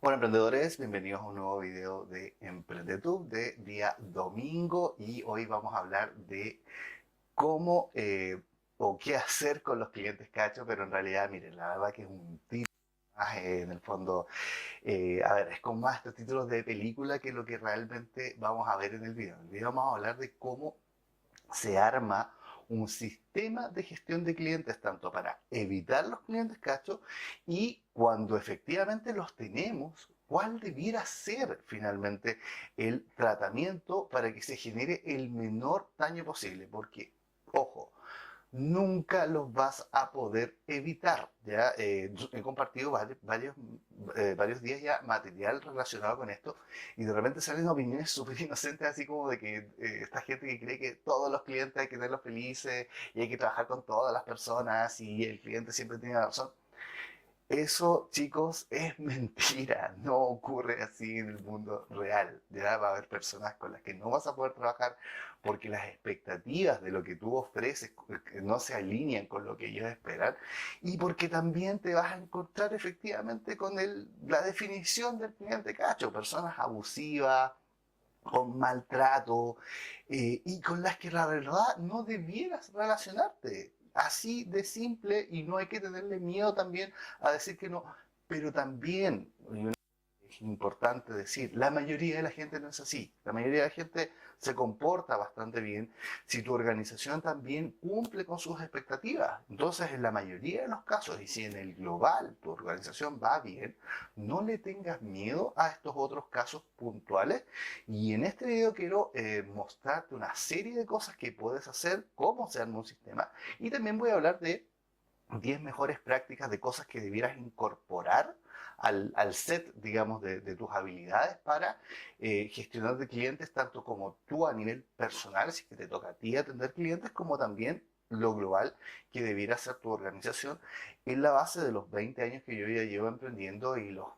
Hola emprendedores, bienvenidos a un nuevo video de EmprendeTube de día domingo y hoy vamos a hablar de cómo o qué hacer con los clientes cacho, pero en realidad miren, la verdad que es un título más en el fondo, a ver, es como más estos títulos de película que lo que realmente vamos a ver en el video. En el video vamos a hablar de cómo se arma un sistema de gestión de clientes, tanto para evitar los clientes cachos y cuando efectivamente los tenemos, cuál debiera ser finalmente el tratamiento para que se genere el menor daño posible. Porque, ojo, nunca los vas a poder evitar. ¿Ya? He compartido varios días ya material relacionado con esto y de repente salen opiniones súper inocentes así como de que esta gente que cree que todos los clientes hay que tenerlos felices y hay que trabajar con todas las personas y el cliente siempre tiene la razón. Eso, chicos, es mentira. No ocurre así en el mundo real. Ya va a haber personas con las que no vas a poder trabajar porque las expectativas de lo que tú ofreces no se alinean con lo que ellos esperan y porque también te vas a encontrar efectivamente con la definición del cliente cacho, personas abusivas, con maltrato y con las que la verdad no debieras relacionarte. Así de simple y no hay que tenerle miedo también a decir que no. Pero también, es importante decir, la mayoría de la gente no es así. La mayoría de la gente se comporta bastante bien si tu organización también cumple con sus expectativas. Entonces, en la mayoría de los casos, y si en el global tu organización va bien, no le tengas miedo a estos otros casos puntuales. Y en este video quiero mostrarte una serie de cosas que puedes hacer, cómo se arma un sistema, y también voy a hablar de 10 mejores prácticas de cosas que debieras incorporar al set, digamos, de tus habilidades para gestionar de clientes, tanto como tú a nivel personal, si que te toca a ti atender clientes, como también lo global que debiera ser tu organización en la base de los 20 años que yo ya llevo emprendiendo y los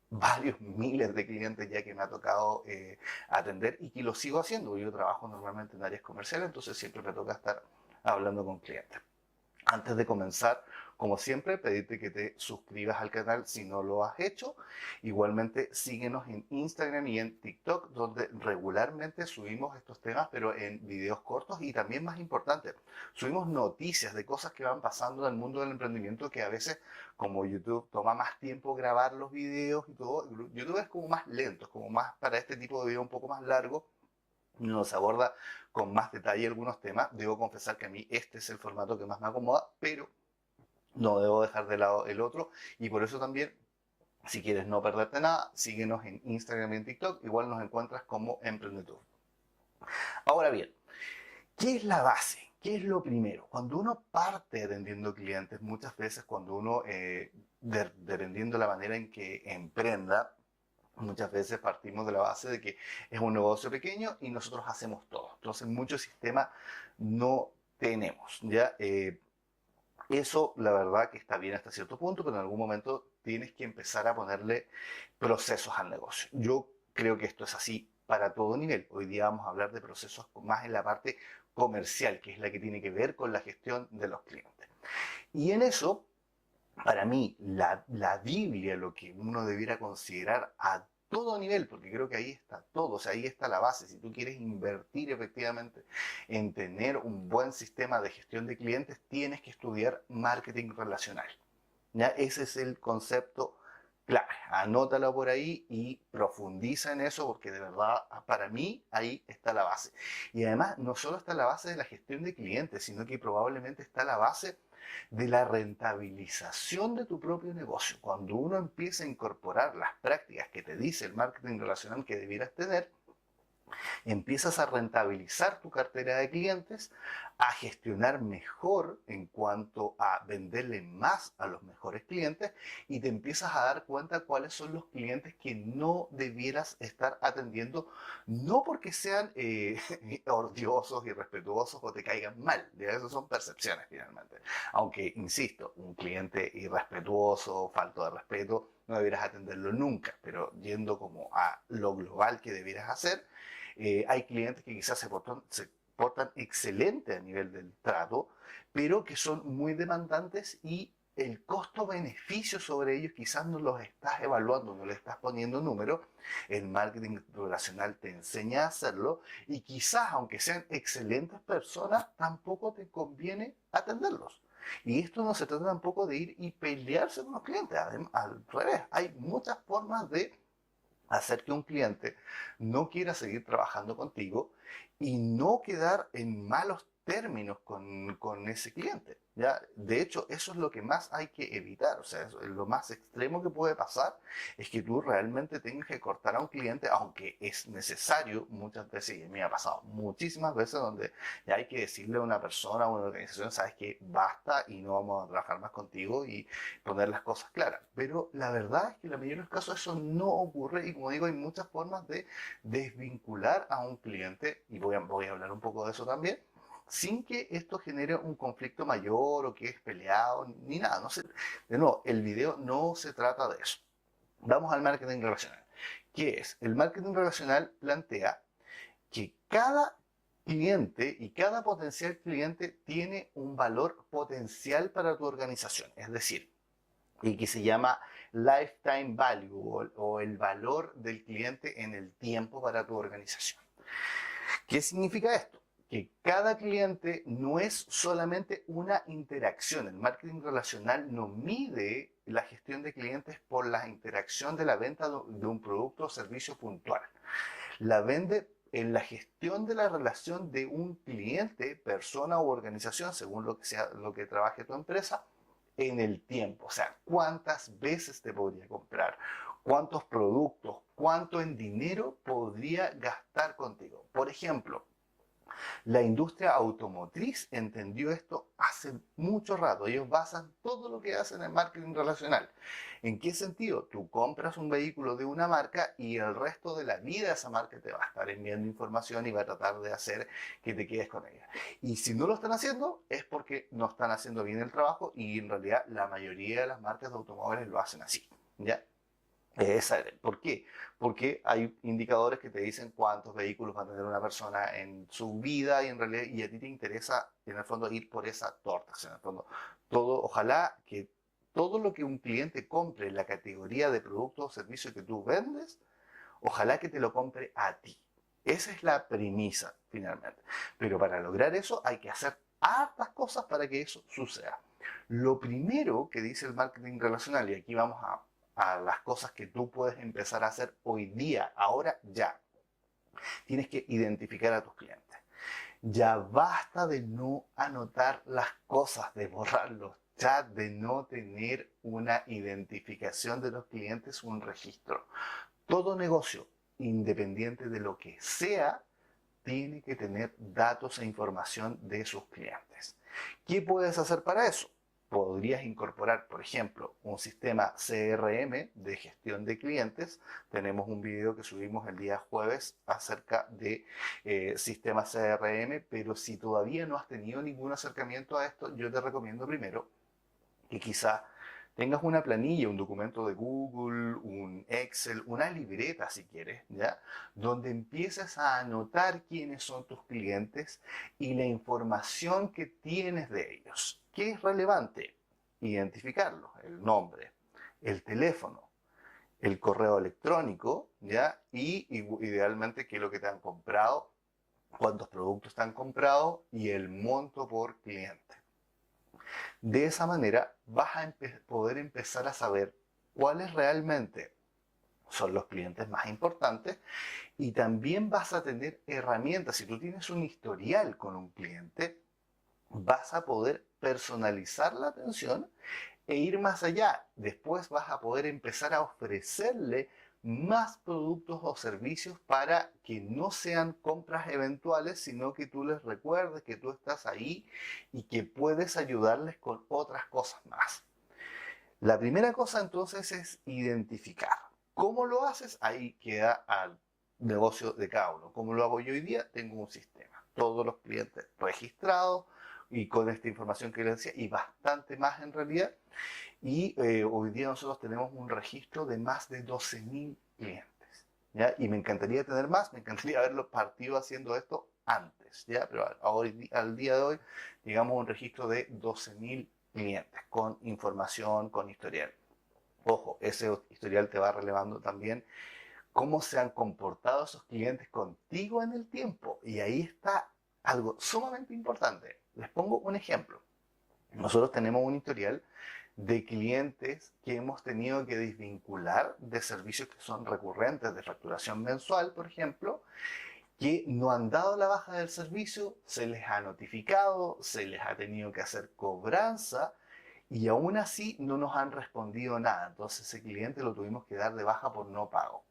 varios miles de clientes ya que me ha tocado atender y que lo sigo haciendo. Yo trabajo normalmente en áreas comerciales, entonces siempre me toca estar hablando con clientes. Antes de comenzar, como siempre, pedirte que te suscribas al canal si no lo has hecho. Igualmente, síguenos en Instagram y en TikTok, donde regularmente subimos estos temas, pero en videos cortos y también más importante, subimos noticias de cosas que van pasando en el mundo del emprendimiento que a veces, como YouTube toma más tiempo grabar los videos y todo, YouTube es como más lento, es como más para este tipo de video un poco más largo, nos aborda con más detalle algunos temas. Debo confesar que a mí este es el formato que más me acomoda, pero no debo dejar de lado el otro y por eso también, si quieres no perderte nada, síguenos en Instagram y en TikTok, igual nos encuentras como EmprendeTube. Ahora bien, ¿qué es la base? ¿Qué es lo primero? Cuando uno parte atendiendo clientes, muchas veces cuando uno, dependiendo de la manera en que emprenda, muchas veces partimos de la base de que es un negocio pequeño y nosotros hacemos todo. Entonces, muchos sistemas no tenemos. ¿Ya? Eso, la verdad, que está bien hasta cierto punto, pero en algún momento tienes que empezar a ponerle procesos al negocio. Yo creo que esto es así para todo nivel. Hoy día vamos a hablar de procesos más en la parte comercial, que es la que tiene que ver con la gestión de los clientes. Y en eso, para mí, la Biblia, lo que uno debiera considerar a todo nivel, porque creo que ahí está todo, o sea, ahí está la base. Si tú quieres invertir efectivamente en tener un buen sistema de gestión de clientes, tienes que estudiar marketing relacional. ¿Ya? Ese es el concepto clave. Anótalo por ahí y profundiza en eso porque de verdad para mí ahí está la base. Y además no solo está la base de la gestión de clientes, sino que probablemente está la base de la rentabilización de tu propio negocio. Cuando uno empieza a incorporar las prácticas que te dice el marketing relacional que debieras tener, empiezas a rentabilizar tu cartera de clientes, a gestionar mejor en cuanto a venderle más a los mejores clientes y te empiezas a dar cuenta cuáles son los clientes que no debieras estar atendiendo, no porque sean odiosos, irrespetuosos o te caigan mal, ¿ya? Esas son percepciones finalmente. Aunque, insisto, un cliente irrespetuoso, falto de respeto, no deberás atenderlo nunca, pero yendo como a lo global que debieras hacer, hay clientes que quizás se portan excelente a nivel del trato, pero que son muy demandantes y el costo-beneficio sobre ellos quizás no los estás evaluando, no le estás poniendo número. El marketing relacional te enseña a hacerlo y quizás, aunque sean excelentes personas, tampoco te conviene atenderlos. Y esto no se trata tampoco de ir y pelearse con los clientes. Además, al revés, hay muchas formas de hacer que un cliente no quiera seguir trabajando contigo y no quedar en malos términos con ese cliente. ¿Ya? De hecho, eso es lo que más hay que evitar. O sea, lo más extremo que puede pasar es que tú realmente tengas que cortar a un cliente, aunque es necesario muchas veces, y a mí me ha pasado muchísimas veces, donde ya hay que decirle a una persona, a una organización, sabes que basta y no vamos a trabajar más contigo y poner las cosas claras. Pero la verdad es que en la mayoría de los casos eso no ocurre y como digo, hay muchas formas de desvincular a un cliente, y voy a hablar un poco de eso también, sin que esto genere un conflicto mayor o que es peleado, ni nada. No sé. De nuevo, el video no se trata de eso. Vamos al marketing relacional. ¿Qué es? El marketing relacional plantea que cada cliente y cada potencial cliente tiene un valor potencial para tu organización. Es decir, y que se llama lifetime value o el valor del cliente en el tiempo para tu organización. ¿Qué significa esto? Que cada cliente no es solamente una interacción. El marketing relacional no mide la gestión de clientes por la interacción de la venta de un producto o servicio puntual. La vende en la gestión de la relación de un cliente, persona u organización, según lo que sea, lo que trabaje tu empresa, en el tiempo. O sea, cuántas veces te podría comprar, cuántos productos, cuánto en dinero podría gastar contigo. Por ejemplo, la industria automotriz entendió esto hace mucho rato. Ellos basan todo lo que hacen en marketing relacional. ¿En qué sentido? Tú compras un vehículo de una marca y el resto de la vida esa marca te va a estar enviando información y va a tratar de hacer que te quedes con ella. Y si no lo están haciendo es porque no están haciendo bien el trabajo y en realidad la mayoría de las marcas de automóviles lo hacen así. ¿Ya? ¿Por qué? Porque hay indicadores que te dicen cuántos vehículos va a tener una persona en su vida y en realidad y a ti te interesa en el fondo ir por esa torta. O sea, en el fondo, todo, ojalá que todo lo que un cliente compre en la categoría de productos o servicios que tú vendes, ojalá que te lo compre a ti. Esa es la premisa, finalmente. Pero para lograr eso hay que hacer hartas cosas para que eso suceda. Lo primero que dice el marketing relacional, y aquí vamos a las cosas que tú puedes empezar a hacer hoy día, ahora ya. Tienes que identificar a tus clientes. Ya basta de no anotar las cosas, de borrar los chats, de no tener una identificación de los clientes, un registro. Todo negocio, independiente de lo que sea, tiene que tener datos e información de sus clientes. ¿Qué puedes hacer para eso? Podrías incorporar, por ejemplo, un sistema CRM de gestión de clientes. Tenemos un video que subimos el día jueves acerca de sistemas CRM, pero si todavía no has tenido ningún acercamiento a esto, yo te recomiendo primero que quizá tengas una planilla, un documento de Google, un Excel, una libreta si quieres, ¿ya? Donde empieces a anotar quiénes son tus clientes y la información que tienes de ellos. ¿Qué es relevante? Identificarlos, el nombre, el teléfono, el correo electrónico, ¿ya? Y idealmente qué es lo que te han comprado, cuántos productos te han comprado y el monto por cliente. De esa manera vas a poder empezar a saber cuáles realmente son los clientes más importantes y también vas a tener herramientas. Si tú tienes un historial con un cliente, vas a poder personalizar la atención e ir más allá. Después vas a poder empezar a ofrecerle más productos o servicios para que no sean compras eventuales, sino que tú les recuerdes que tú estás ahí y que puedes ayudarles con otras cosas más. La primera cosa entonces es identificar. ¿Cómo lo haces? Ahí queda al negocio de cada uno. ¿Cómo lo hago yo hoy día? Tengo un sistema. Todos los clientes registrados y con esta información que les decía y bastante más en realidad. Y hoy día nosotros tenemos un registro de más de 12.000 clientes. ¿Ya? Y me encantaría tener más, me encantaría haberlo partido haciendo esto antes, ¿ya? Pero al día de hoy, digamos, un registro de 12.000 clientes, con información, con historial. Ojo, ese historial te va relevando también cómo se han comportado esos clientes contigo en el tiempo. Y ahí está algo sumamente importante. Les pongo un ejemplo. Nosotros tenemos un historial de clientes que hemos tenido que desvincular de servicios que son recurrentes de facturación mensual, por ejemplo, que no han dado la baja del servicio, se les ha notificado, se les ha tenido que hacer cobranza y aún así no nos han respondido nada. Entonces ese cliente lo tuvimos que dar de baja por no pago.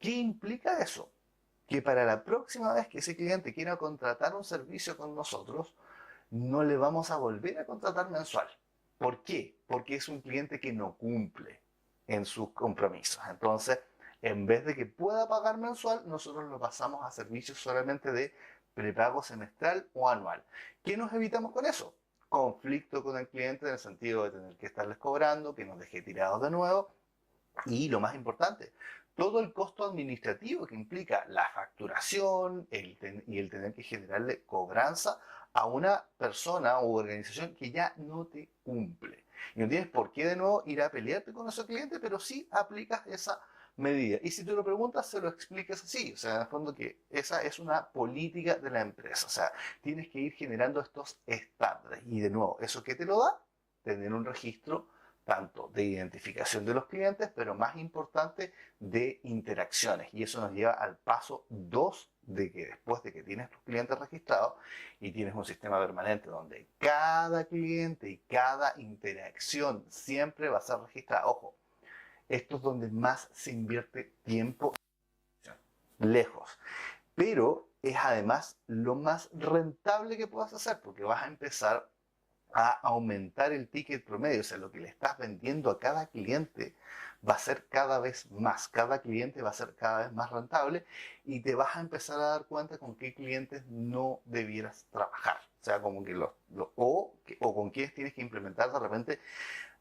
¿Qué implica eso? Que para la próxima vez que ese cliente quiera contratar un servicio con nosotros, no le vamos a volver a contratar mensual. ¿Por qué? Porque es un cliente que no cumple en sus compromisos. Entonces, en vez de que pueda pagar mensual, nosotros lo pasamos a servicios solamente de prepago semestral o anual. ¿Qué nos evitamos con eso? Conflicto con el cliente en el sentido de tener que estarles cobrando, que nos deje tirados de nuevo. Y lo más importante, todo el costo administrativo que implica la facturación y el tener que generarle cobranza a una persona o organización que ya no te cumple. Y no tienes por qué de nuevo ir a pelearte con ese cliente, pero sí aplicas esa medida. Y si tú lo preguntas, se lo explicas así. O sea, en el fondo que esa es una política de la empresa. O sea, tienes que ir generando estos estándares. Y de nuevo, ¿eso qué te lo da? Tener un registro tanto de identificación de los clientes, pero más importante, de interacciones. Y eso nos lleva al paso 2 de que después de que tienes tus clientes registrados y tienes un sistema permanente donde cada cliente y cada interacción siempre va a ser registrada. Ojo, esto es donde más se invierte tiempo, lejos. Pero es además lo más rentable que puedas hacer porque vas a empezar a aumentar el ticket promedio, o sea, lo que le estás vendiendo a cada cliente va a ser cada vez más, cada cliente va a ser cada vez más rentable y te vas a empezar a dar cuenta con qué clientes no debieras trabajar, o sea, como que o con quienes tienes que implementar de repente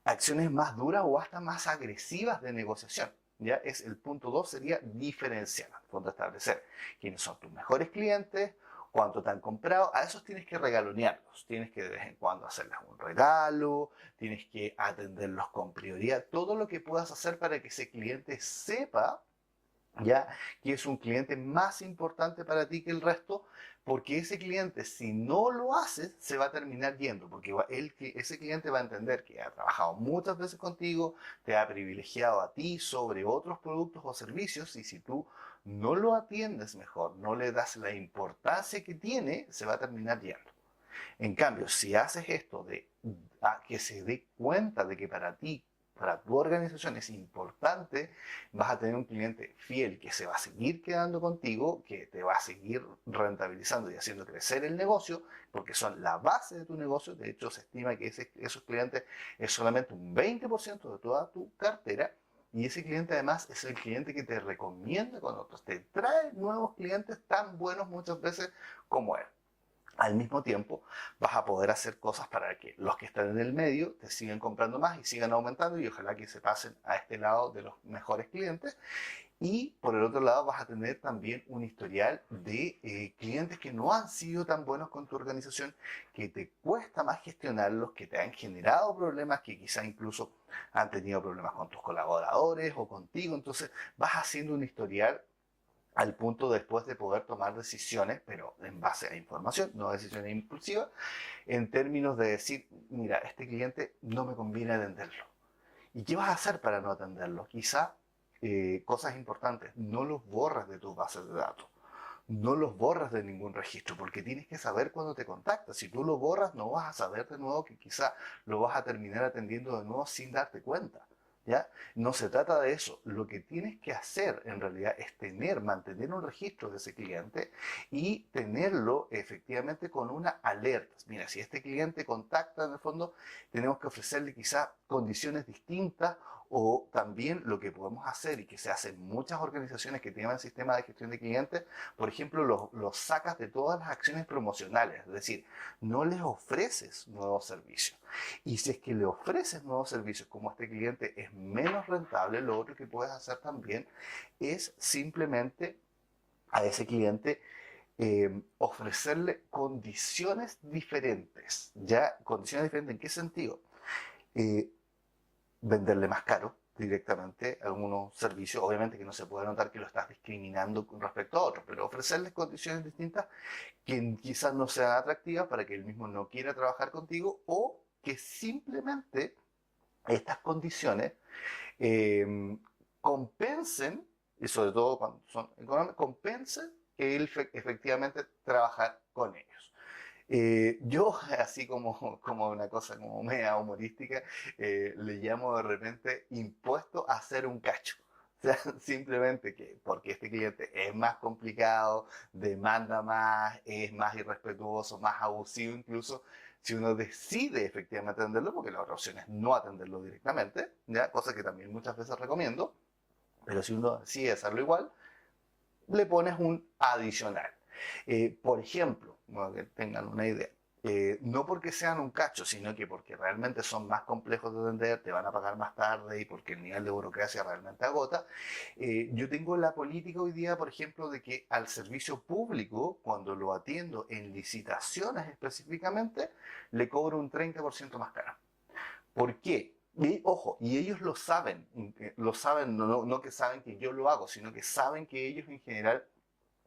acciones más duras o hasta más agresivas de negociación. Ya es el punto 2 sería diferenciar, al establecer quiénes son tus mejores clientes, cuánto te han comprado, a esos tienes que regalonearlos, tienes que de vez en cuando hacerles un regalo, tienes que atenderlos con prioridad, todo lo que puedas hacer para que ese cliente sepa ya que es un cliente más importante para ti que el resto, porque ese cliente, si no lo haces, se va a terminar yendo, porque ese cliente va a entender que ha trabajado muchas veces contigo, te ha privilegiado a ti sobre otros productos o servicios, y si tú no lo atiendes mejor, no le das la importancia que tiene, se va a terminar yendo. En cambio, si haces esto de que se dé cuenta de que para ti, para tu organización es importante, vas a tener un cliente fiel que se va a seguir quedando contigo, que te va a seguir rentabilizando y haciendo crecer el negocio, porque son la base de tu negocio. De hecho, se estima que esos clientes es solamente un 20% de toda tu cartera. Y ese cliente además es el cliente que te recomienda con otros, te trae nuevos clientes tan buenos muchas veces como él. Al mismo tiempo, vas a poder hacer cosas para que los que están en el medio te sigan comprando más y sigan aumentando y ojalá que se pasen a este lado de los mejores clientes. Y por el otro lado vas a tener también un historial de clientes que no han sido tan buenos con tu organización, que te cuesta más gestionarlos, que te han generado problemas, que quizá incluso han tenido problemas con tus colaboradores o contigo. Entonces vas haciendo un historial al punto después de poder tomar decisiones, pero en base a información, no decisiones impulsivas, en términos de decir, mira, este cliente no me conviene atenderlo. ¿Y qué vas a hacer para no atenderlo? Quizá cosas importantes, no los borras de tus bases de datos, no los borras de ningún registro, porque tienes que saber cuando te contactas. Si tú lo borras, no vas a saber de nuevo que quizá lo vas a terminar atendiendo de nuevo sin darte cuenta. ¿Ya? No se trata de eso. Lo que tienes que hacer en realidad es mantener un registro de ese cliente y tenerlo efectivamente con una alerta. Mira, si este cliente contacta, en el fondo, tenemos que ofrecerle quizá condiciones distintas o también lo que podemos hacer y que se hace en muchas organizaciones que tienen sistema de gestión de clientes, por ejemplo, los sacas de todas las acciones promocionales, es decir, no les ofreces nuevos servicios. Y si es que le ofreces nuevos servicios, como este cliente es menos rentable, lo otro que puedes hacer también es simplemente a ese cliente ofrecerle condiciones diferentes. ¿Ya? ¿Condiciones diferentes en qué sentido? eh, venderle más caro directamente algunos servicios, obviamente que no se puede notar que lo estás discriminando con respecto a otros, pero ofrecerles condiciones distintas que quizás no sean atractivas para que él mismo no quiera trabajar contigo o que simplemente estas condiciones eh, compensen, y sobre todo cuando son económicas, compensen que él efectivamente trabajar con ellos. Yo, así como una cosa como media humorística, le llamo de repente impuesto a hacer un cacho. O sea, simplemente que porque este cliente es más complicado, demanda más, es más irrespetuoso, más abusivo incluso, si uno decide efectivamente atenderlo, porque la otra opción es no atenderlo directamente, ¿ya? Cosa que también muchas veces recomiendo, pero si uno decide hacerlo igual, le pones un adicional. Por ejemplo, bueno, que tengan una idea, no porque sean un cacho, sino que porque realmente son más complejos de atender, te van a pagar más tarde y porque el nivel de burocracia realmente agota. Yo tengo la política hoy día, por ejemplo, de que al servicio público, cuando lo atiendo en licitaciones específicamente, le cobro un 30% más caro. ¿Por qué? Y ojo, y ellos lo saben, no que saben que yo lo hago, sino que saben que ellos en general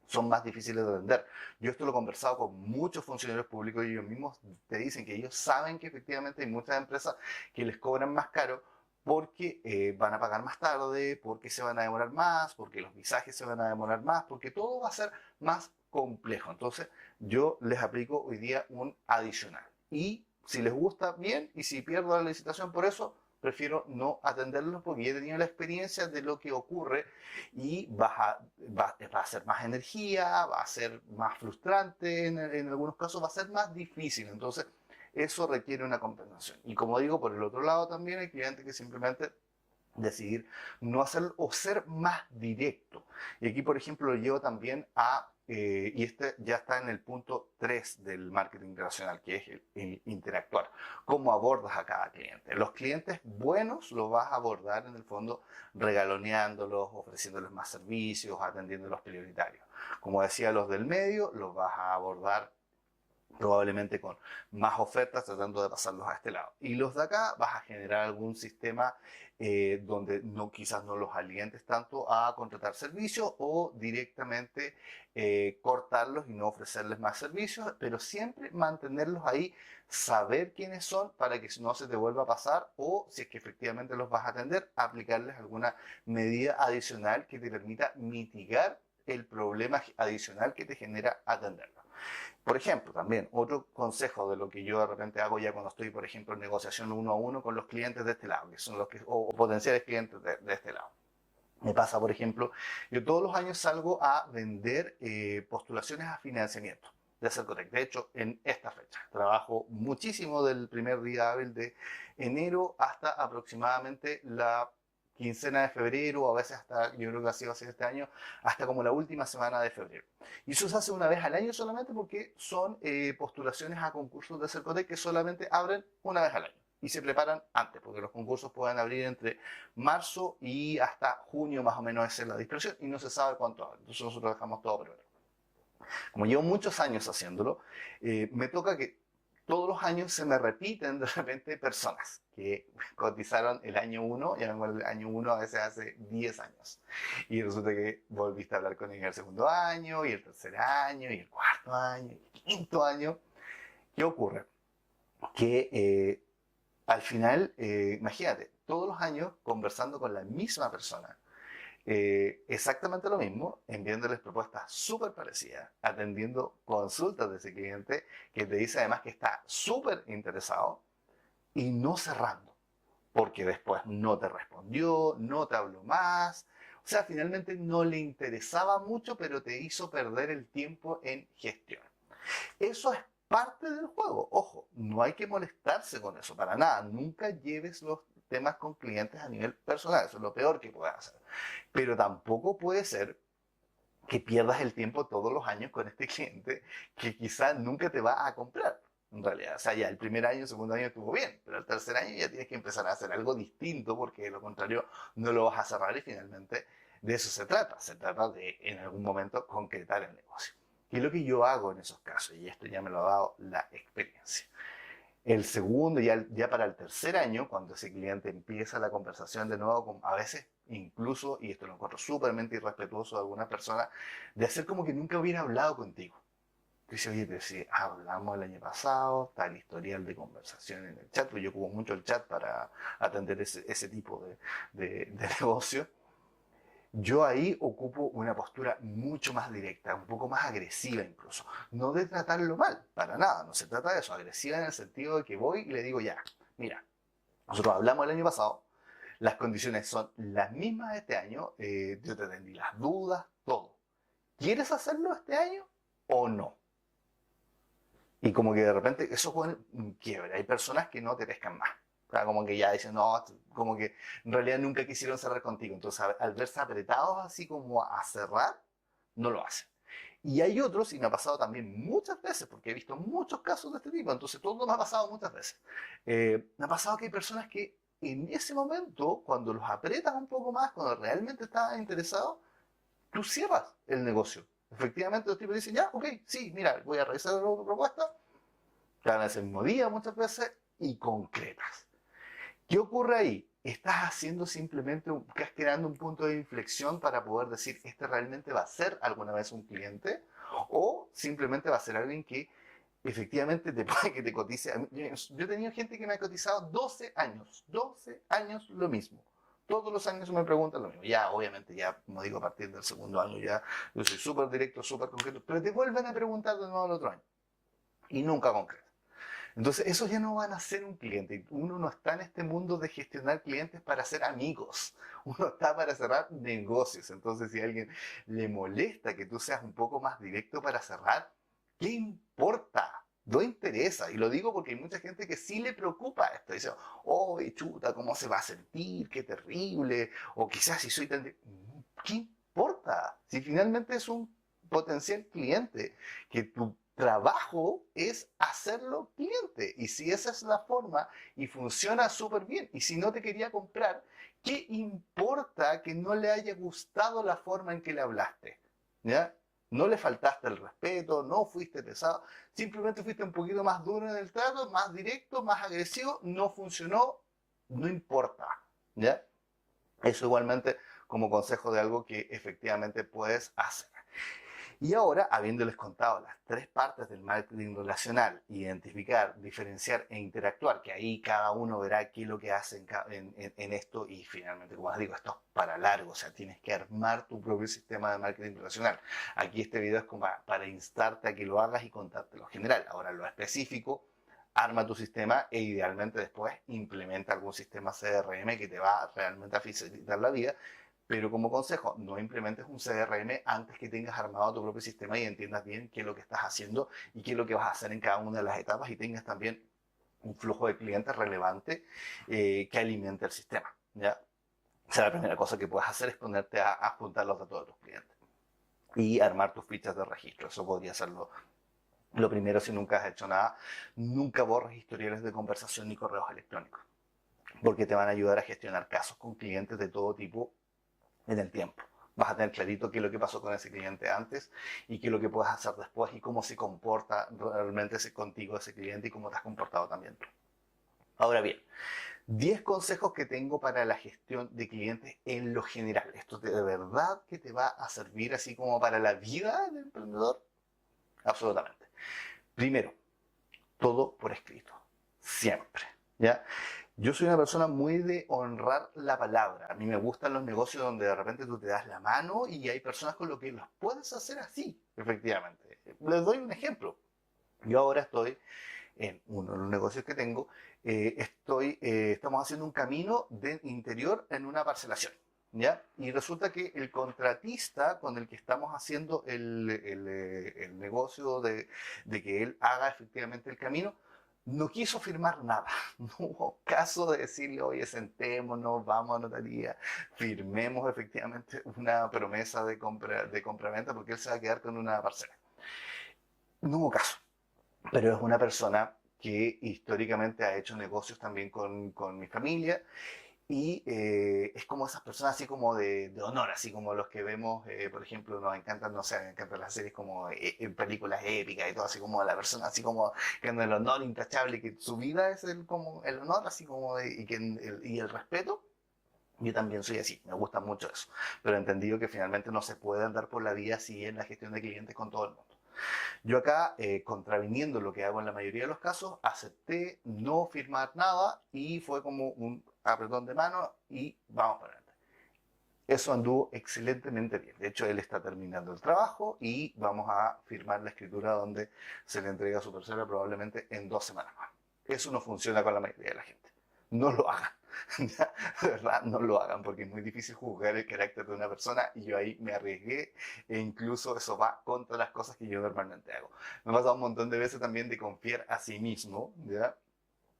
son más difíciles de vender. Yo esto lo he conversado con muchos funcionarios públicos y ellos mismos te dicen que ellos saben que efectivamente hay muchas empresas que les cobran más caro porque van a pagar más tarde, porque se van a demorar más, porque los visajes se van a demorar más, porque todo va a ser más complejo. Entonces, yo les aplico hoy día un adicional. Y si les gusta, bien, y si pierdo la licitación por eso, prefiero no atenderlos porque ya he tenido la experiencia de lo que ocurre y va a ser más energía, va a ser más frustrante, en algunos casos va a ser más difícil. Entonces, eso requiere una compensación. Y como digo, por el otro lado también hay clientes que simplemente decidir no hacerlo o ser más directo. Y aquí, por ejemplo, lo llevo también y este ya está en el punto 3 del marketing relacional, que es el interactuar. ¿Cómo abordas a cada cliente? Los clientes buenos los vas a abordar en el fondo regaloneándolos, ofreciéndoles más servicios, atendiendo los prioritarios. Como decía, los del medio los vas a abordar probablemente con más ofertas tratando de pasarlos a este lado. Y los de acá vas a generar algún sistema donde quizás no los alientes tanto a contratar servicios o directamente cortarlos y no ofrecerles más servicios, pero siempre mantenerlos ahí, saber quiénes son para que no se te vuelva a pasar o si es que efectivamente los vas a atender, aplicarles alguna medida adicional que te permita mitigar el problema adicional que te genera atenderlos. Por ejemplo, también otro consejo de lo que yo de repente hago ya cuando estoy, por ejemplo, en negociación uno a uno con los clientes de este lado, que son los que, o potenciales clientes de este lado. Me pasa, por ejemplo, yo todos los años salgo a vender postulaciones a financiamiento de Cercotec. De hecho, en esta fecha trabajo muchísimo del primer día hábil de enero hasta aproximadamente la quincena de febrero, o a veces hasta, yo creo que ha sido así este año, hasta como la última semana de febrero. Y eso se hace una vez al año solamente porque son postulaciones a concursos de Cercotec que solamente abren una vez al año y se preparan antes, porque los concursos pueden abrir entre marzo y hasta junio más o menos es la dispersión y no se sabe cuánto abre. Entonces nosotros dejamos todo preparado. Como llevo muchos años haciéndolo, me toca que todos los años se me repiten de repente personas que cotizaron el año 1, ya vengo el año 1 a veces hace 10 años. Y resulta que volviste a hablar con ellos el segundo año, y el tercer año, y el cuarto año, y el quinto año. ¿Qué ocurre? Que al final, imagínate, todos los años conversando con la misma persona, exactamente lo mismo, enviándoles propuestas súper parecidas, atendiendo consultas de ese cliente que te dice además que está súper interesado y no cerrando, porque después no te respondió, no te habló más. O sea, finalmente no le interesaba mucho, pero te hizo perder el tiempo en gestión. Eso es parte del juego. Ojo, no hay que molestarse con eso, para nada. Nunca lleves los temas con clientes a nivel personal. Eso es lo peor que puedes hacer. Pero tampoco puede ser que pierdas el tiempo todos los años con este cliente que quizás nunca te va a comprar. En realidad, o sea, ya el primer año, el segundo año estuvo bien, pero el tercer año ya tienes que empezar a hacer algo distinto porque de lo contrario no lo vas a cerrar y finalmente de eso se trata. Se trata de en algún momento concretar el negocio. ¿Qué es lo que yo hago en esos casos? Y esto ya me lo ha dado la experiencia. El segundo, ya para el tercer año, cuando ese cliente empieza la conversación de nuevo, a veces incluso, y esto lo encuentro súpermente irrespetuoso de algunas personas, de hacer como que nunca hubiera hablado contigo. Dice, oye, pero si hablamos el año pasado, está el historial de conversación en el chat, pues yo ocupo mucho el chat para atender ese tipo de negocio. Yo ahí ocupo una postura mucho más directa, un poco más agresiva incluso. No de tratarlo mal, para nada, no se trata de eso. Agresiva en el sentido de que voy y le digo, ya, mira, nosotros hablamos el año pasado, las condiciones son las mismas de este año, yo te atendí las dudas, todo. ¿Quieres hacerlo este año o no? Y como que de repente eso pone un quiebre. Hay personas que no te pescan más. O sea, como que ya dicen, no, como que en realidad nunca quisieron cerrar contigo. Entonces, al verse apretados así como a cerrar, no lo hacen. Y hay otros, y me ha pasado también muchas veces, porque he visto muchos casos de este tipo, entonces todo me ha pasado muchas veces. Me ha pasado que hay personas que en ese momento, cuando los apretas un poco más, cuando realmente estás interesado, tú cierras el negocio. Efectivamente, los tipos dicen, ya, ok, sí, mira, voy a revisar la propuesta, dan ese mismo día muchas veces y concretas. ¿Qué ocurre ahí? Estás haciendo simplemente, estás creando un punto de inflexión para poder decir, ¿este realmente va a ser alguna vez un cliente? ¿O simplemente va a ser alguien que efectivamente te puede que te cotice? Yo he tenido gente que me ha cotizado 12 años lo mismo. Todos los años me preguntan lo mismo. Ya, obviamente, ya, como digo, a partir del segundo año ya, yo soy súper directo, súper concreto, pero te vuelven a preguntar de nuevo el otro año. Y nunca concreto. Entonces, esos ya no van a ser un cliente. Uno no está en este mundo de gestionar clientes para ser amigos. Uno está para cerrar negocios. Entonces, si a alguien le molesta que tú seas un poco más directo para cerrar, ¿qué importa? No interesa. Y lo digo porque hay mucha gente que sí le preocupa esto. Dice, oh, chuta, ¿cómo se va a sentir? Qué terrible. O quizás si soy tan... ¿Qué importa? Si finalmente es un potencial cliente que tu trabajo es hacerlo cliente. Y si esa es la forma y funciona súper bien, y si no te quería comprar, ¿qué importa que no le haya gustado la forma en que le hablaste? ¿Ya? No le faltaste el respeto, no fuiste pesado, simplemente fuiste un poquito más duro en el trato, más directo, más agresivo, no funcionó, no importa. ¿Ya? Eso igualmente como consejo de algo que efectivamente puedes hacer. Y ahora, habiéndoles contado las tres partes del marketing relacional, identificar, diferenciar e interactuar, que ahí cada uno verá qué es lo que hace en esto y finalmente, como les digo, esto es para largo, o sea, tienes que armar tu propio sistema de marketing relacional. Aquí este video es como para instarte a que lo hagas y contarte lo general. Ahora, lo específico, arma tu sistema e idealmente después implementa algún sistema CRM que te va realmente a facilitar la vida. Pero como consejo, no implementes un CRM antes que tengas armado tu propio sistema y entiendas bien qué es lo que estás haciendo y qué es lo que vas a hacer en cada una de las etapas y tengas también un flujo de clientes relevante que alimente el sistema. ¿Ya? O sea, la primera cosa que puedes hacer es ponerte a juntar los datos de tus clientes y armar tus fichas de registro. Eso podría ser lo primero si nunca has hecho nada. Nunca borres historiales de conversación ni correos electrónicos, porque te van a ayudar a gestionar casos con clientes de todo tipo en el tiempo. Vas a tener clarito qué es lo que pasó con ese cliente antes y qué es lo que puedes hacer después y cómo se comporta realmente contigo ese cliente y cómo te has comportado también. Ahora bien, 10 consejos que tengo para la gestión de clientes en lo general. ¿Esto de verdad que te va a servir así como para la vida del emprendedor? Absolutamente. Primero, todo por escrito. Siempre. ¿Ya? Yo soy una persona muy de honrar la palabra. A mí me gustan los negocios donde de repente tú te das la mano y hay personas con lo que los puedes hacer así, efectivamente. Les doy un ejemplo. Yo ahora estoy en uno de los negocios que tengo, estamos haciendo un camino de interior en una parcelación. ¿Ya? Y resulta que el contratista con el que estamos haciendo el negocio de que él haga efectivamente el camino, no quiso firmar nada. No hubo caso de decirle, oye, sentémonos, vamos a notaría, firmemos efectivamente una promesa de compra-venta porque él se va a quedar con una parcela. No hubo caso, pero es una persona que históricamente ha hecho negocios también con mi familia Y es como esas personas así como de honor, así como los que vemos, por ejemplo, nos encantan, no sé, me encantan las series como en películas épicas y todo, así como la persona así como que en el honor intachable, que su vida es como el honor, así como y, que y el respeto. Yo también soy así, me gusta mucho eso, pero he entendido que finalmente no se puede andar por la vida así en la gestión de clientes con todo el mundo. Yo acá, contraviniendo lo que hago en la mayoría de los casos, acepté no firmar nada y fue como un apretón de mano y vamos para adelante. Eso anduvo excelentemente bien. De hecho, él está terminando el trabajo y vamos a firmar la escritura donde se le entrega a su persona probablemente en 2 semanas más. Eso no funciona con la mayoría de la gente. No lo hagan. De verdad, no lo hagan porque es muy difícil juzgar el carácter de una persona y yo ahí me arriesgué e incluso eso va contra las cosas que yo normalmente hago. Me ha pasado un montón de veces también de confiar a sí mismo, ¿ya?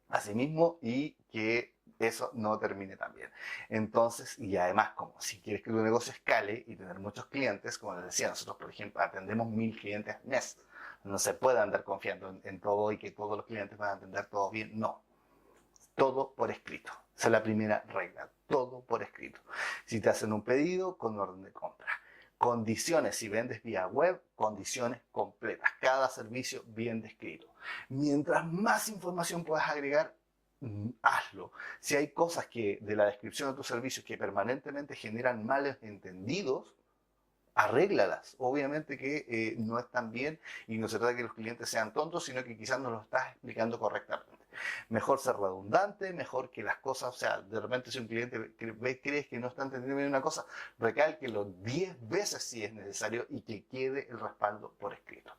A sí mismo y que eso no termine tan bien. Entonces, y además, como si quieres que tu negocio escale y tener muchos clientes, como les decía, nosotros, por ejemplo, atendemos 1000 clientes al mes. No se puede andar confiando en todo y que todos los clientes van a atender todo bien. No, todo por escrito. Esa es la primera regla, todo por escrito. Si te hacen un pedido, con orden de compra. Condiciones, si vendes vía web, condiciones completas. Cada servicio bien descrito. Mientras más información puedas agregar, hazlo. Si hay cosas que de la descripción de tus servicios que permanentemente generan males entendidos, arréglalas. Obviamente que no están bien y no se trata de que los clientes sean tontos, sino que quizás no lo estás explicando correctamente. Mejor ser redundante, mejor que las cosas, o sea, de repente si un cliente crees que no está entendiendo bien una cosa, recálquelo 10 veces si es necesario y que quede el respaldo por escrito.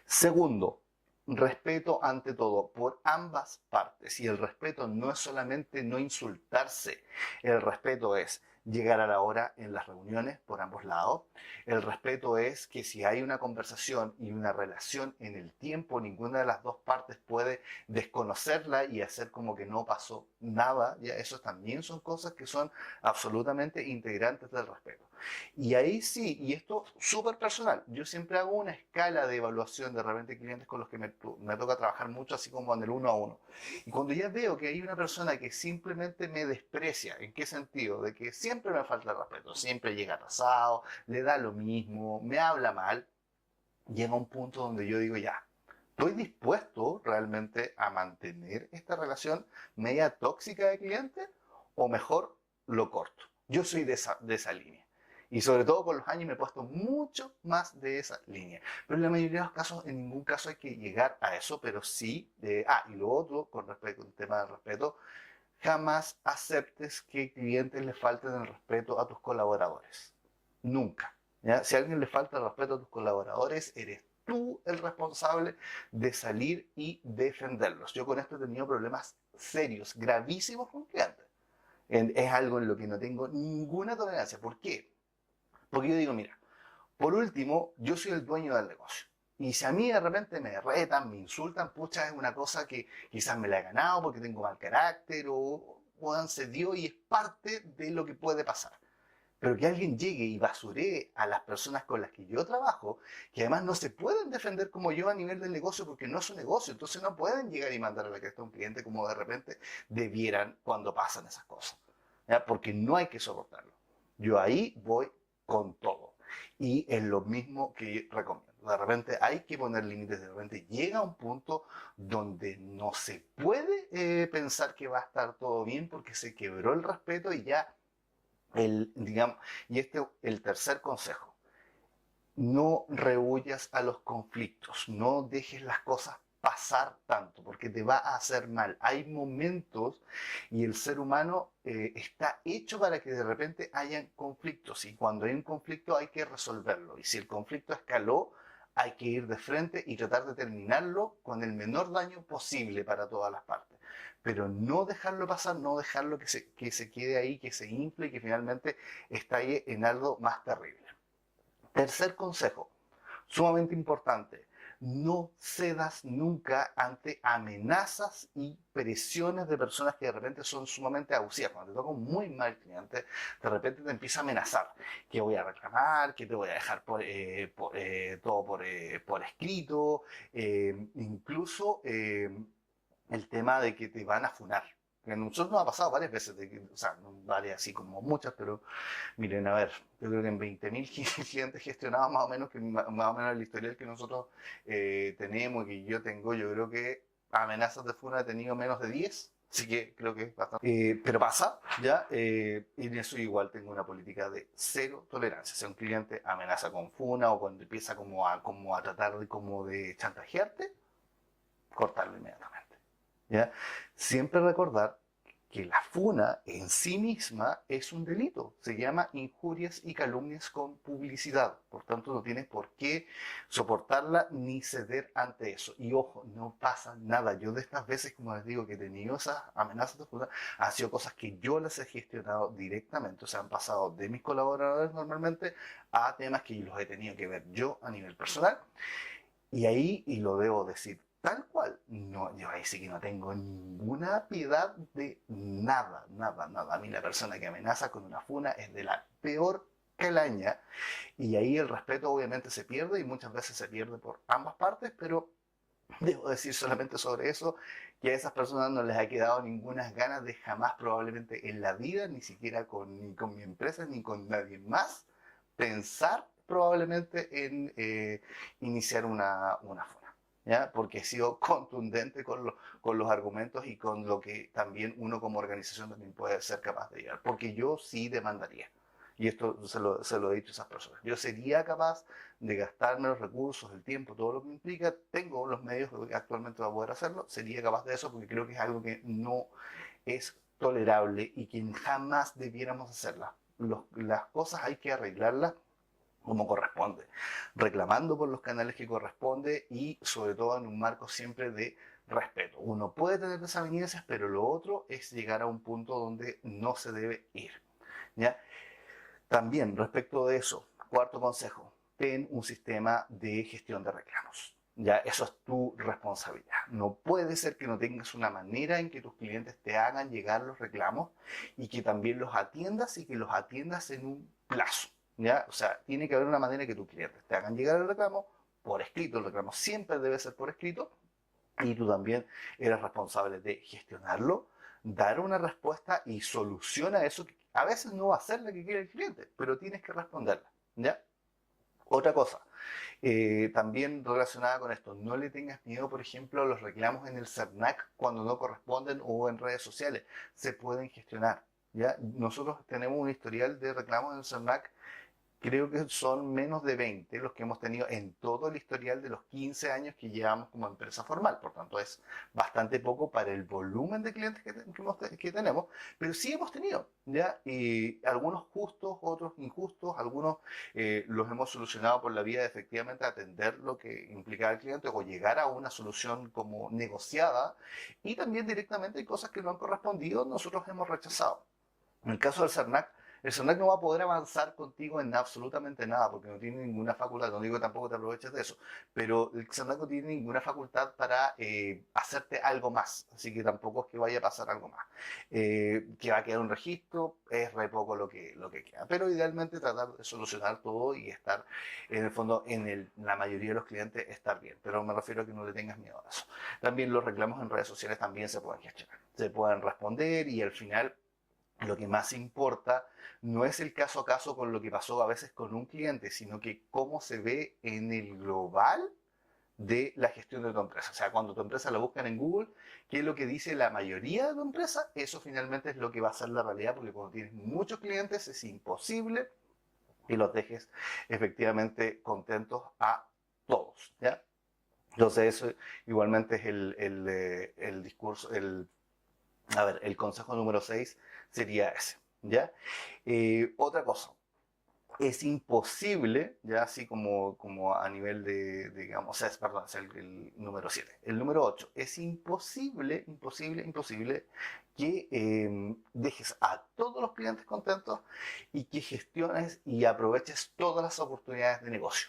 Segundo, respeto ante todo por ambas partes. Y el respeto no es solamente no insultarse, el respeto es llegar a la hora en las reuniones por ambos lados. El respeto es que si hay una conversación y una relación en el tiempo, ninguna de las dos partes puede desconocerla y hacer como que no pasó nada. Ya, eso también son cosas que son absolutamente integrantes del respeto. Y ahí sí, y esto súper personal, yo siempre hago una escala de evaluación de repente clientes con los que me toca trabajar mucho, así como en el 1 a 1. Y cuando ya veo que hay una persona que simplemente me desprecia, ¿en qué sentido? De que siempre me falta el respeto, siempre llega atrasado, le da lo mismo, me habla mal, llega un punto donde yo digo ya, ¿estoy dispuesto realmente a mantener esta relación media tóxica de cliente? ¿O mejor lo corto? Yo soy de esa línea. Y sobre todo con los años me he puesto mucho más de esa línea. Pero en la mayoría de los casos, en ningún caso hay que llegar a eso, pero sí. Y lo otro, con respecto al tema del respeto, jamás aceptes que clientes le falten el respeto a tus colaboradores. Nunca. ¿Ya? Si a alguien le falta el respeto a tus colaboradores, eres tú el responsable de salir y defenderlos. Yo con esto he tenido problemas serios, gravísimos con clientes. Es algo en lo que no tengo ninguna tolerancia. ¿Por qué? Porque yo digo, mira, por último, yo soy el dueño del negocio. Y si a mí de repente me retan, me insultan, pucha, es una cosa que quizás me la he ganado porque tengo mal carácter o se dio y es parte de lo que puede pasar. Pero que alguien llegue y basuree a las personas con las que yo trabajo, que además no se pueden defender como yo a nivel del negocio porque no es un negocio, entonces no pueden llegar y mandar a la cresta a un cliente como de repente debieran cuando pasan esas cosas. ¿Ya? Porque no hay que soportarlo. Yo ahí voy con todo. Y es lo mismo que recomiendo. De repente hay que poner límites, de repente llega un punto donde no se puede pensar que va a estar todo bien porque se quebró el respeto y ya digamos, y el tercer consejo, no rehuyas a los conflictos, no dejes las cosas pasar tanto, porque te va a hacer mal. Hay momentos y el ser humano está hecho para que de repente hayan conflictos y cuando hay un conflicto hay que resolverlo. Y si el conflicto escaló, hay que ir de frente y tratar de terminarlo con el menor daño posible para todas las partes. Pero no dejarlo pasar, no dejarlo que se quede ahí, que se infle y que finalmente estalle en algo más terrible. Tercer consejo, sumamente importante, no cedas nunca ante amenazas y presiones de personas que de repente son sumamente abusivas. Cuando te toca un muy mal cliente, de repente te empieza a amenazar que voy a reclamar, que te voy a dejar todo por escrito, incluso el tema de que te van a funar. que a nosotros nos ha pasado varias veces, o sea, no varias así como muchas, pero miren, a ver, yo creo que en 20.000 clientes gestionados más o menos, que más o menos el historial que nosotros tenemos y que yo tengo, yo creo que amenazas de funa he tenido menos de 10. Así que creo que es bastante. Pero pasa, ¿ya? Y en eso igual tengo una política de cero tolerancia. Si un cliente amenaza con funa o cuando empieza como a tratar de, como de chantajearte, cortarlo inmediatamente. ¿Ya? Siempre recordar que la funa en sí misma es un delito. Se llama injurias y calumnias con publicidad. Por tanto, no tienes por qué soportarla ni ceder ante eso. Y ojo, no pasa nada. Yo de estas veces, como les digo, que he tenido esas amenazas de funa, han sido cosas que yo las he gestionado directamente. O sea, han pasado de mis colaboradores normalmente a temas que los he tenido que ver yo a nivel personal. Y ahí, y lo debo decir tal cual, no, yo ahí sí que no tengo ninguna piedad de nada, nada, nada. A mí la persona que amenaza con una funa es de la peor calaña y ahí el respeto obviamente se pierde y muchas veces se pierde por ambas partes, pero debo decir solamente sobre eso que a esas personas no les ha quedado ninguna ganas de jamás probablemente en la vida, ni siquiera ni con mi empresa, ni con nadie más, pensar probablemente en iniciar una funa. ¿Ya? Porque he sido contundente con los argumentos y con lo que también uno como organización también puede ser capaz de llegar. Porque yo sí demandaría. Y esto se lo he dicho a esas personas. Yo sería capaz de gastarme los recursos, el tiempo, todo lo que implica. Tengo los medios actualmente para poder hacerlo. Sería capaz de eso porque creo que es algo que no es tolerable y que jamás debiéramos hacerlas. Las cosas hay que arreglarlas como corresponde, reclamando por los canales que corresponde y sobre todo en un marco siempre de respeto. Uno puede tener desavenencias, pero lo otro es llegar a un punto donde no se debe ir. ¿Ya? También respecto de eso, cuarto consejo, ten un sistema de gestión de reclamos. Ya, eso es tu responsabilidad. No puede ser que no tengas una manera en que tus clientes te hagan llegar los reclamos y que también los atiendas y que los atiendas en un plazo. ¿Ya? O sea, tiene que haber una manera en que tus clientes te hagan llegar el reclamo por escrito. El reclamo siempre debe ser por escrito y tú también eres responsable de gestionarlo, dar una respuesta y soluciona eso que a veces no va a ser la que quiere el cliente, pero tienes que responderla. ¿Ya? Otra cosa, también relacionada con esto, no le tengas miedo, por ejemplo, a los reclamos en el CERNAC cuando no corresponden o en redes sociales. Se pueden gestionar. ¿Ya? Nosotros tenemos un historial de reclamos en el CERNAC. Creo que son menos de 20 los que hemos tenido en todo el historial de los 15 años que llevamos como empresa formal. Por tanto, es bastante poco para el volumen de clientes que tenemos, pero sí hemos tenido, ¿ya? Y algunos justos, otros injustos, algunos los hemos solucionado por la vía de efectivamente atender lo que implicaba el cliente o llegar a una solución como negociada. Y también directamente hay cosas que no han correspondido, nosotros hemos rechazado. En el caso del CERNAC, el CERNAC no va a poder avanzar contigo en absolutamente nada, porque no tiene ninguna facultad, no digo que tampoco te aproveches de eso, pero el CERNAC no tiene ninguna facultad para hacerte algo más, así que tampoco es que vaya a pasar algo más. Que va a quedar un registro, es re poco lo que queda, pero idealmente tratar de solucionar todo y estar, en el fondo, la mayoría de los clientes, estar bien, pero me refiero a que no le tengas miedo a eso. También los reclamos en redes sociales también se pueden gestionar, se pueden responder y al final lo que más importa no es el caso a caso con lo que pasó a veces con un cliente, sino que cómo se ve en el global de la gestión de tu empresa. O sea, cuando tu empresa la buscan en Google, ¿qué es lo que dice la mayoría de tu empresa? Eso finalmente es lo que va a ser la realidad, porque cuando tienes muchos clientes es imposible que los dejes efectivamente contentos a todos. ¿Ya? Entonces eso igualmente es el discurso, a ver, el consejo número 6 sería ese, ¿ya? Otra cosa, es imposible, ya así como a nivel digamos, o sea, perdón, es el número 7. El número 8, es imposible, imposible, imposible que dejes a todos los clientes contentos y que gestiones y aproveches todas las oportunidades de negocio.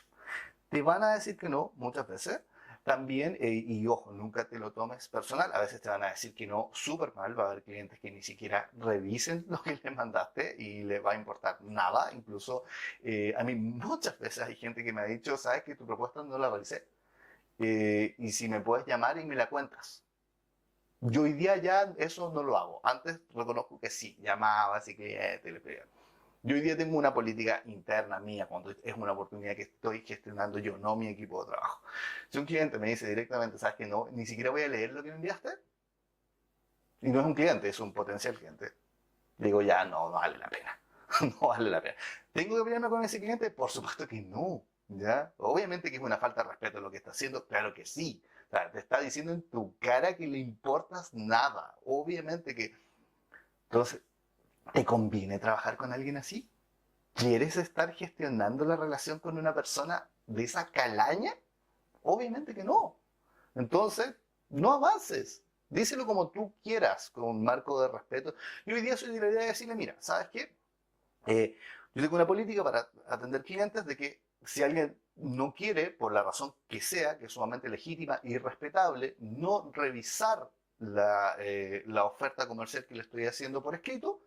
Te van a decir que no muchas veces. También, y ojo, nunca te lo tomes personal. A veces te van a decir que no súper mal. Va a haber clientes que ni siquiera revisen lo que les mandaste y les va a importar nada. Incluso a mí muchas veces hay gente que me ha dicho, sabes que tu propuesta no la revisé. Y si me puedes llamar y me la cuentas. Yo hoy día ya eso no lo hago. Antes reconozco que sí, llamaba, así que le pedía. Yo hoy día tengo una política interna mía cuando es una oportunidad que estoy gestionando yo, no mi equipo de trabajo. Si un cliente me dice directamente, sabes que no, ni siquiera voy a leer lo que me enviaste, y no es un cliente, es un potencial cliente, digo ya, no, no vale la pena. No vale la pena. ¿Tengo que pelearme con ese cliente? Por supuesto que no. ¿Ya? Obviamente que es una falta de respeto lo que está haciendo, claro que sí. O sea, te está diciendo en tu cara que le importas nada. Obviamente que. Entonces, ¿te conviene trabajar con alguien así? ¿Quieres estar gestionando la relación con una persona de esa calaña? Obviamente que no. Entonces, no avances. Díselo como tú quieras, con un marco de respeto. Y hoy día soy de la idea de decirle, mira, ¿sabes qué? Yo tengo una política para atender clientes de que si alguien no quiere, por la razón que sea, que es sumamente legítima y respetable, no revisar la oferta comercial que le estoy haciendo por escrito,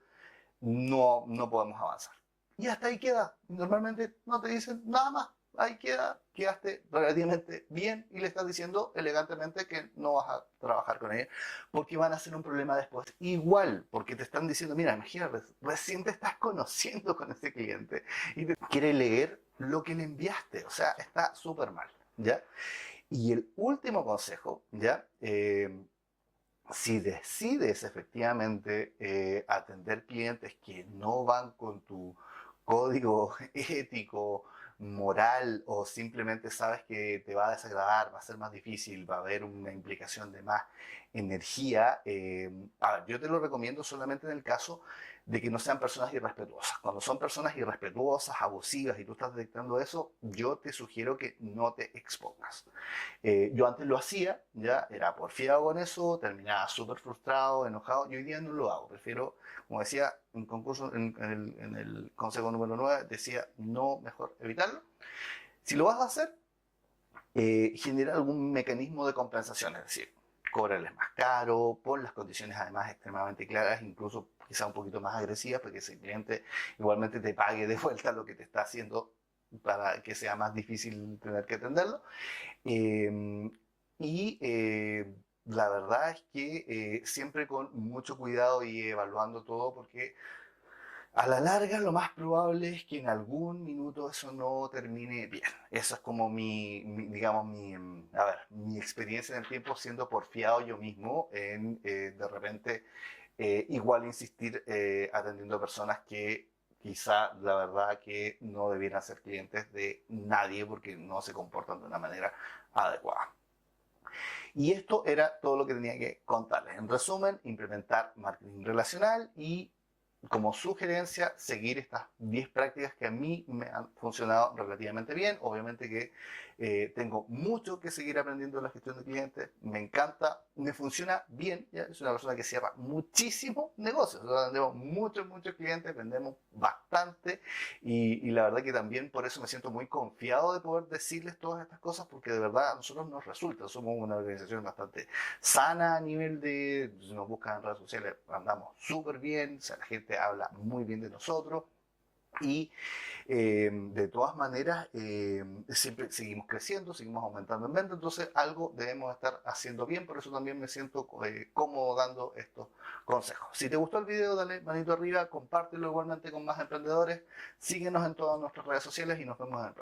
no podemos avanzar. Y hasta ahí queda. Normalmente no te dicen nada más. Ahí queda, quedaste relativamente bien y le estás diciendo elegantemente que no vas a trabajar con ella porque van a ser un problema después. Igual, porque te están diciendo, mira, imagínate, recién te estás conociendo con ese cliente y te quiere leer lo que le enviaste. O sea, está súper mal, ¿ya? Y el último consejo, ¿ya? Si decides efectivamente atender clientes que no van con tu código ético, moral, o simplemente sabes que te va a desagradar, va a ser más difícil, va a haber una implicación de más energía, a ver, yo te lo recomiendo solamente en el caso de que no sean personas irrespetuosas. Cuando son personas irrespetuosas, abusivas, y tú estás detectando eso, yo te sugiero que no te expongas. Yo antes lo hacía, ya era porfiado con eso, terminaba súper frustrado, enojado, y hoy día no lo hago. Prefiero, como decía en, concurso, en el consejo número 9 decía, no, mejor evitarlo. Si lo vas a hacer, genera algún mecanismo de compensación, es decir, cóbrales más caro, pon las condiciones además extremadamente claras, incluso quizá un poquito más agresivas, para que ese cliente igualmente te pague de vuelta lo que te está haciendo para que sea más difícil tener que atenderlo. Eh, y la verdad es que siempre con mucho cuidado y evaluando todo, porque a la larga lo más probable es que en algún minuto eso no termine bien. Esa es como digamos, a ver, mi experiencia en el tiempo siendo porfiado yo mismo en de repente igual insistir atendiendo a personas que quizá la verdad que no debieran ser clientes de nadie porque no se comportan de una manera adecuada. Y esto era todo lo que tenía que contarles. En resumen, implementar marketing relacional y como sugerencia, seguir estas 10 prácticas que a mí me han funcionado relativamente bien. Obviamente que tengo mucho que seguir aprendiendo en la gestión de clientes. Me encanta, me funciona bien. ¿Ya? Es una persona que cierra muchísimos negocios. O sea, vendemos muchos clientes, vendemos bastante. Y la verdad que también por eso me siento muy confiado de poder decirles todas estas cosas, porque de verdad a nosotros nos resulta. Somos una organización bastante sana a nivel de, si nos buscan en redes sociales, andamos súper bien, o sea, la gente habla muy bien de nosotros. Y de todas maneras, siempre seguimos creciendo, seguimos aumentando en venta, entonces algo debemos estar haciendo bien, por eso también me siento cómodo dando estos consejos. Si te gustó el video, dale manito arriba, compártelo igualmente con más emprendedores, síguenos en todas nuestras redes sociales y nos vemos en el próximo.